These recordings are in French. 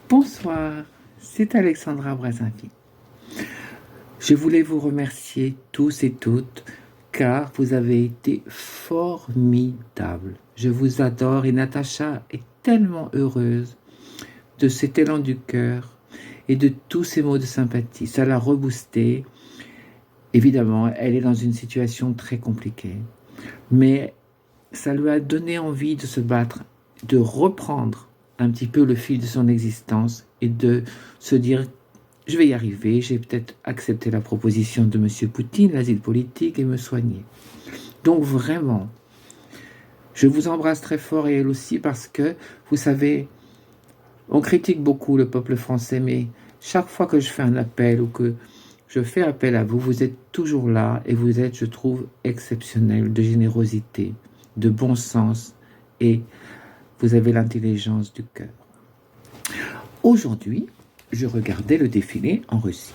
Bonsoir, c'est Alexandra Brazinski. Je voulais vous remercier tous et toutes car vous avez été formidables. Je vous adore et Natacha est tellement heureuse de cet élan du cœur et de tous ces mots de sympathie. Ça l'a reboosté. Évidemment, elle est dans une situation très compliquée, mais ça lui a donné envie de se battre, de reprendre un petit peu le fil de son existence et de se dire je vais y arriver, j'ai peut-être accepté la proposition de M. Poutine, l'asile politique et me soigner. Donc vraiment, je vous embrasse très fort et elle aussi parce que, vous savez, on critique beaucoup le peuple français, mais chaque fois que je fais un appel ou que je fais appel à vous, vous êtes toujours là et vous êtes, je trouve, exceptionnel de générosité, de bon sens et vous avez l'intelligence du cœur. Aujourd'hui, je regardais le défilé en Russie.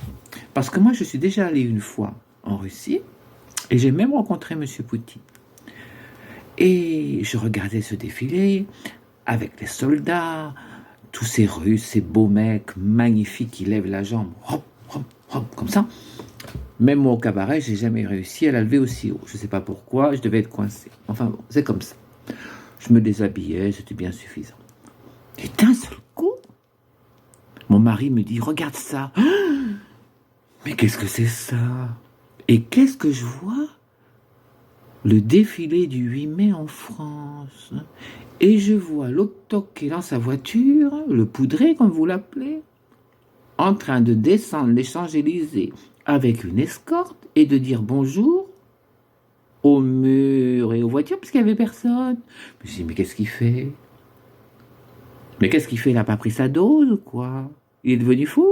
Parce que moi, je suis déjà allé une fois en Russie et j'ai même rencontré M. Poutine. Et je regardais ce défilé avec les soldats, tous ces Russes, ces beaux mecs magnifiques qui lèvent la jambe, hop, hop, hop, comme ça. Même moi au cabaret, j'ai jamais réussi à la lever aussi haut. Je ne sais pas pourquoi, je devais être coincé. Enfin bon, c'est comme ça. Je me déshabillais, c'était bien suffisant. Et d'un seul coup, mon mari me dit, regarde ça. Mais qu'est-ce que c'est ça? Et qu'est-ce que je vois? Le défilé du 8 mai en France. Et je vois l'Octoc qui est dans sa voiture, le poudré comme vous l'appelez, en train de descendre les Champs-Élysées avec une escorte et de dire bonjour aux murs et aux voitures parce qu'il n'y avait personne. Je me suis dit, mais qu'est-ce qu'il fait? Mais qu'est-ce qu'il fait? Il n'a pas pris sa dose ou quoi? Il est devenu fou?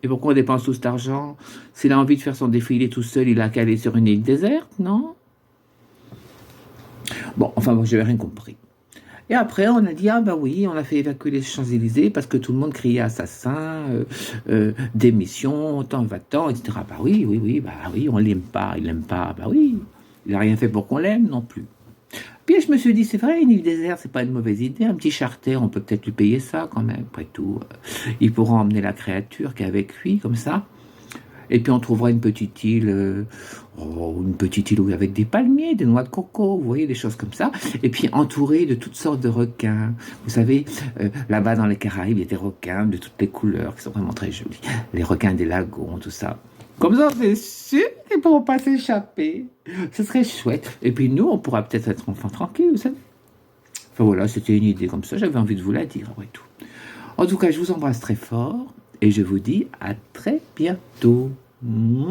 Et pourquoi on dépense tout cet argent? S'il a envie de faire son défilé tout seul, il a qu'à aller sur une île déserte, non? Bon, enfin, moi, je n'avais rien compris. Et après, on a dit, ah bah oui, on a fait évacuer les Champs-Élysées parce que tout le monde criait assassin, démission, tant va-t'en, etc. Bah oui, on l'aime pas, il l'aime pas, bah oui, il n'a rien fait pour qu'on l'aime non plus. Puis je me suis dit, c'est vrai, une île déserte, c'est pas une mauvaise idée, un petit charter, on peut peut-être lui payer ça quand même, après tout. Il pourra emmener la créature qui est avec lui, comme ça. Et puis on trouvera une petite île avec des palmiers, des noix de coco, vous voyez, des choses comme ça. Et puis entourée de toutes sortes de requins. Vous savez, là-bas dans les Caraïbes, il y a des requins de toutes les couleurs qui sont vraiment très jolis. Les requins des lagons, tout ça. Comme ça, c'est sûr qu'ils ne pourront pas s'échapper. Ce serait chouette. Et puis nous, on pourra peut-être être enfants tranquilles, vous savez. Enfin voilà, c'était une idée comme ça, j'avais envie de vous la dire après tout. En tout cas, je vous embrasse très fort et je vous dis à très bientôt. Mouah.